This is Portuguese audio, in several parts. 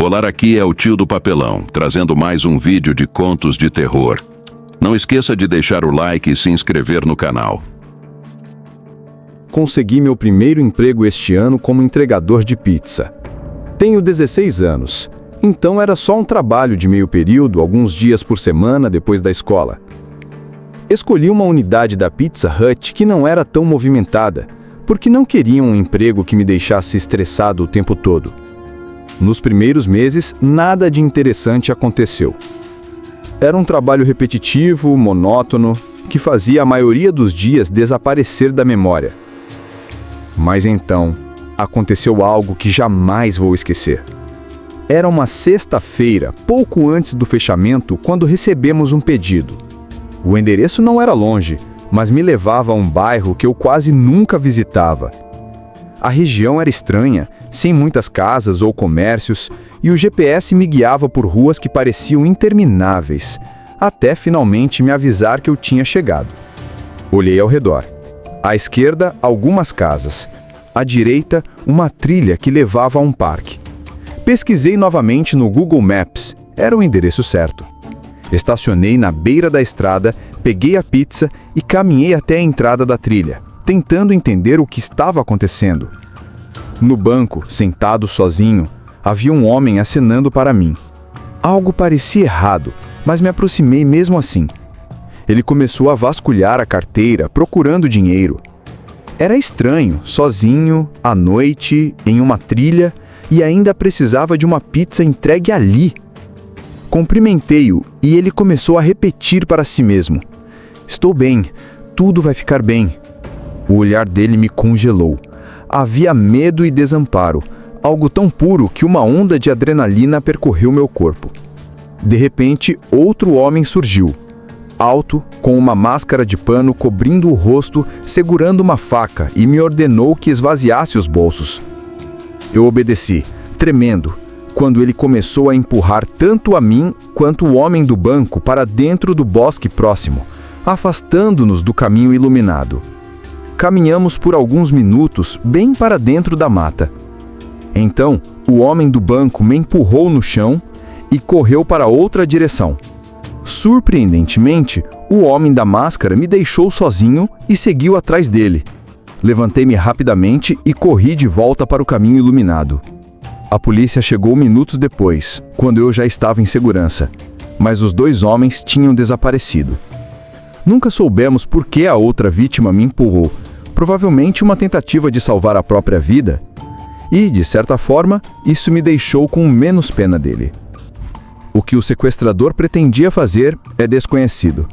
Olá, aqui é o Tio do Papelão, trazendo mais um vídeo de contos de terror. Não esqueça de deixar o like e se inscrever no canal. Consegui meu primeiro emprego este ano como entregador de pizza. Tenho 16 anos, então era só um trabalho de meio período, alguns dias por semana depois da escola. Escolhi uma unidade da Pizza Hut que não era tão movimentada, porque não queria um emprego que me deixasse estressado o tempo todo. Nos primeiros meses, nada de interessante aconteceu. Era um trabalho repetitivo, monótono, que fazia a maioria dos dias desaparecer da memória. Mas então, aconteceu algo que jamais vou esquecer. Era uma sexta-feira, pouco antes do fechamento, quando recebemos um pedido. O endereço não era longe, mas me levava a um bairro que eu quase nunca visitava. A região era estranha, sem muitas casas ou comércios, e o GPS me guiava por ruas que pareciam intermináveis, até finalmente me avisar que eu tinha chegado. Olhei ao redor. À esquerda, algumas casas. À direita, uma trilha que levava a um parque. Pesquisei novamente no Google Maps. Era o endereço certo. Estacionei na beira da estrada, peguei a pizza e caminhei até a entrada da trilha, tentando entender o que estava acontecendo. No banco, sentado sozinho, havia um homem acenando para mim. Algo parecia errado, mas me aproximei mesmo assim. Ele começou a vasculhar a carteira, procurando dinheiro. Era estranho, sozinho, à noite, em uma trilha, e ainda precisava de uma pizza entregue ali. Cumprimentei-o e ele começou a repetir para si mesmo: "Estou bem, tudo vai ficar bem." O olhar dele me congelou. Havia medo e desamparo, algo tão puro que uma onda de adrenalina percorreu meu corpo. De repente, outro homem surgiu, alto, com uma máscara de pano cobrindo o rosto, segurando uma faca, e me ordenou que esvaziasse os bolsos. Eu obedeci, tremendo, quando ele começou a empurrar tanto a mim quanto o homem do banco para dentro do bosque próximo, afastando-nos do caminho iluminado. Caminhamos por alguns minutos bem para dentro da mata. Então, o homem do banco me empurrou no chão e correu para outra direção. Surpreendentemente, o homem da máscara me deixou sozinho e seguiu atrás dele. Levantei-me rapidamente e corri de volta para o caminho iluminado. A polícia chegou minutos depois, quando eu já estava em segurança, mas os dois homens tinham desaparecido. Nunca soubemos por que a outra vítima me empurrou, provavelmente uma tentativa de salvar a própria vida, e, de certa forma, isso me deixou com menos pena dele. O que o sequestrador pretendia fazer é desconhecido.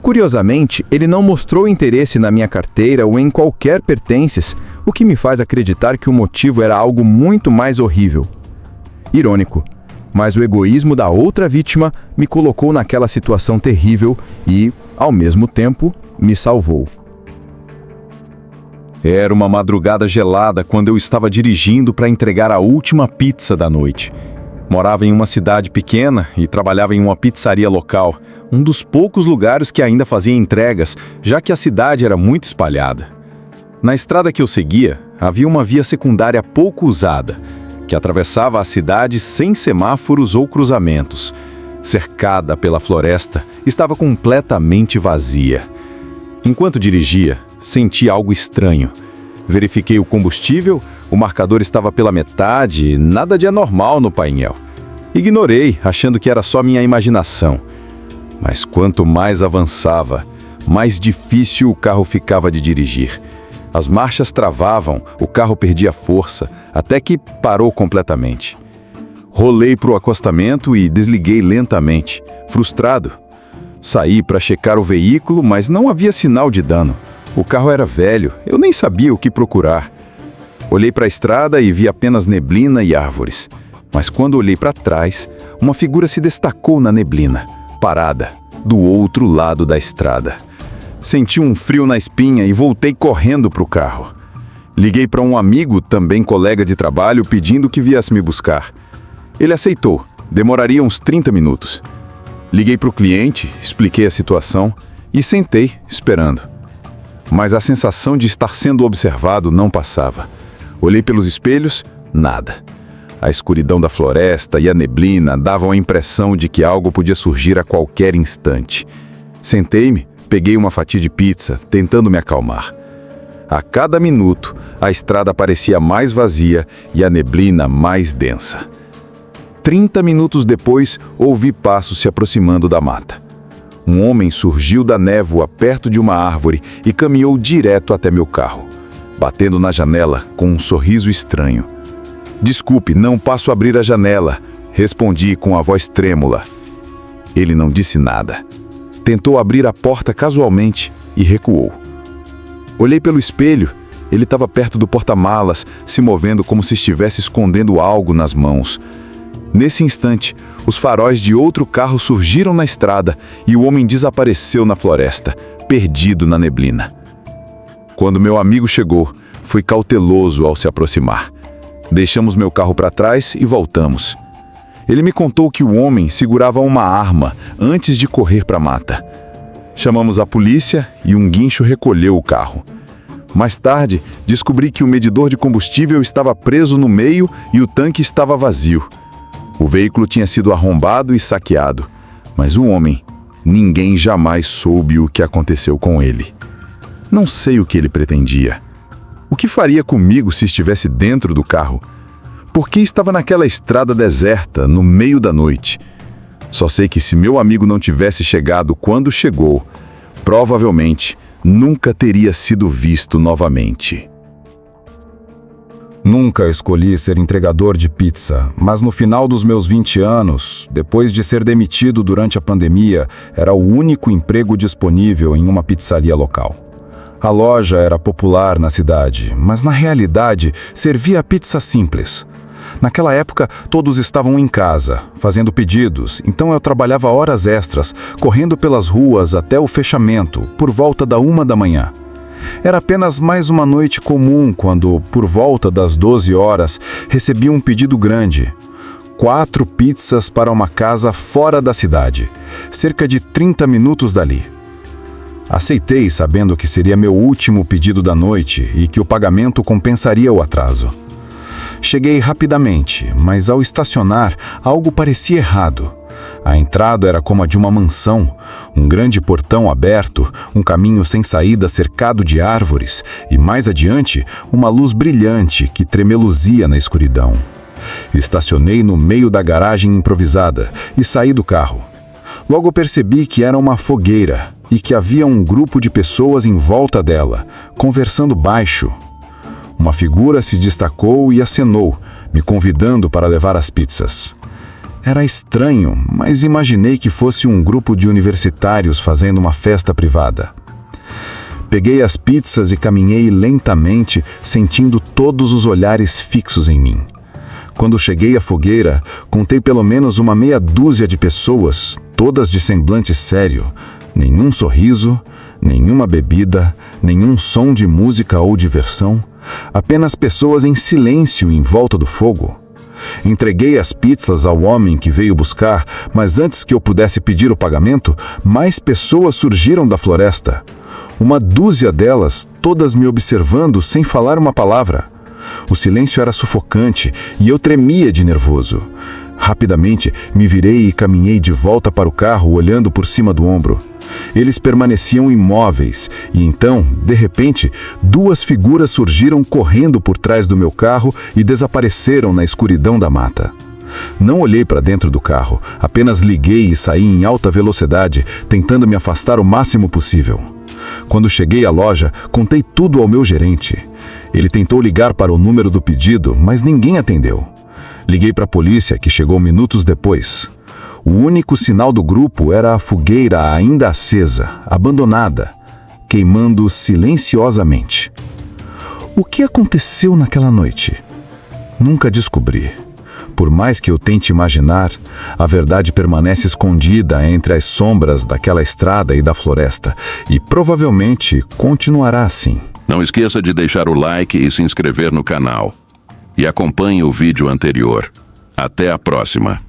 Curiosamente, ele não mostrou interesse na minha carteira ou em qualquer pertences, o que me faz acreditar que o motivo era algo muito mais horrível. Irônico, mas o egoísmo da outra vítima me colocou naquela situação terrível e, ao mesmo tempo, me salvou. Era uma madrugada gelada quando eu estava dirigindo para entregar a última pizza da noite. Morava em uma cidade pequena e trabalhava em uma pizzaria local, um dos poucos lugares que ainda fazia entregas, já que a cidade era muito espalhada. Na estrada que eu seguia, havia uma via secundária pouco usada, que atravessava a cidade sem semáforos ou cruzamentos. Cercada pela floresta, estava completamente vazia. Enquanto dirigia, senti algo estranho. Verifiquei o combustível, o marcador estava pela metade, nada de anormal no painel. Ignorei, achando que era só minha imaginação. Mas quanto mais avançava, mais difícil o carro ficava de dirigir. As marchas travavam, o carro perdia força, até que parou completamente. Rolei para o acostamento e desliguei lentamente, frustrado. Saí para checar o veículo, mas não havia sinal de dano. O carro era velho, eu nem sabia o que procurar. Olhei para a estrada e vi apenas neblina e árvores. Mas quando olhei para trás, uma figura se destacou na neblina, parada, do outro lado da estrada. Senti um frio na espinha e voltei correndo para o carro. Liguei para um amigo, também colega de trabalho, pedindo que viesse me buscar. Ele aceitou, demoraria uns 30 minutos. Liguei para o cliente, expliquei a situação e sentei, esperando. Mas a sensação de estar sendo observado não passava. Olhei pelos espelhos, nada. A escuridão da floresta e a neblina davam a impressão de que algo podia surgir a qualquer instante. Sentei-me, peguei uma fatia de pizza, tentando me acalmar. A cada minuto, a estrada parecia mais vazia e a neblina mais densa. 30 minutos depois, ouvi passos se aproximando da mata. Um homem surgiu da névoa perto de uma árvore e caminhou direto até meu carro, batendo na janela com um sorriso estranho. "Desculpe, não posso abrir a janela", respondi com a voz trêmula. Ele não disse nada. Tentou abrir a porta casualmente e recuou. Olhei pelo espelho. Ele estava perto do porta-malas, se movendo como se estivesse escondendo algo nas mãos. Nesse instante, os faróis de outro carro surgiram na estrada e o homem desapareceu na floresta, perdido na neblina. Quando meu amigo chegou, fui cauteloso ao se aproximar. Deixamos meu carro para trás e voltamos. Ele me contou que o homem segurava uma arma antes de correr para a mata. Chamamos a polícia e um guincho recolheu o carro. Mais tarde, descobri que o medidor de combustível estava preso no meio e o tanque estava vazio. O veículo tinha sido arrombado e saqueado, mas o homem, ninguém jamais soube o que aconteceu com ele. Não sei o que ele pretendia. O que faria comigo se estivesse dentro do carro? Por que estava naquela estrada deserta, no meio da noite? Só sei que se meu amigo não tivesse chegado quando chegou, provavelmente nunca teria sido visto novamente. Nunca escolhi ser entregador de pizza, mas no final dos meus 20 anos, depois de ser demitido durante a pandemia, era o único emprego disponível em uma pizzaria local. A loja era popular na cidade, mas na realidade servia pizza simples. Naquela época, todos estavam em casa, fazendo pedidos, então eu trabalhava horas extras, correndo pelas ruas até o fechamento, por volta da 1 da manhã. Era apenas mais uma noite comum quando, por volta das 12 horas, recebi um pedido grande. 4 pizzas para uma casa fora da cidade, cerca de 30 minutos dali. Aceitei sabendo que seria meu último pedido da noite e que o pagamento compensaria o atraso. Cheguei rapidamente, mas ao estacionar, algo parecia errado. A entrada era como a de uma mansão, um grande portão aberto, um caminho sem saída cercado de árvores e, mais adiante, uma luz brilhante que tremeluzia na escuridão. Estacionei no meio da garagem improvisada e saí do carro. Logo percebi que era uma fogueira e que havia um grupo de pessoas em volta dela, conversando baixo. Uma figura se destacou e acenou, me convidando para levar as pizzas. Era estranho, mas imaginei que fosse um grupo de universitários fazendo uma festa privada. Peguei as pizzas e caminhei lentamente, sentindo todos os olhares fixos em mim. Quando cheguei à fogueira, contei pelo menos uma meia dúzia de pessoas, todas de semblante sério. Nenhum sorriso, nenhuma bebida, nenhum som de música ou diversão. Apenas pessoas em silêncio em volta do fogo. Entreguei as pizzas ao homem que veio buscar, mas antes que eu pudesse pedir o pagamento, mais pessoas surgiram da floresta. Uma dúzia delas, todas me observando sem falar uma palavra. O silêncio era sufocante e eu tremia de nervoso. Rapidamente, me virei e caminhei de volta para o carro, olhando por cima do ombro. Eles permaneciam imóveis e então, de repente, 2 figuras surgiram correndo por trás do meu carro e desapareceram na escuridão da mata. Não olhei para dentro do carro, apenas liguei e saí em alta velocidade, tentando me afastar o máximo possível. Quando cheguei à loja, contei tudo ao meu gerente. Ele tentou ligar para o número do pedido, mas ninguém atendeu. Liguei para a polícia, que chegou minutos depois. O único sinal do grupo era a fogueira ainda acesa, abandonada, queimando silenciosamente. O que aconteceu naquela noite? Nunca descobri. Por mais que eu tente imaginar, a verdade permanece escondida entre as sombras daquela estrada e da floresta, e provavelmente continuará assim. Não esqueça de deixar o like e se inscrever no canal. E acompanhe o vídeo anterior. Até a próxima.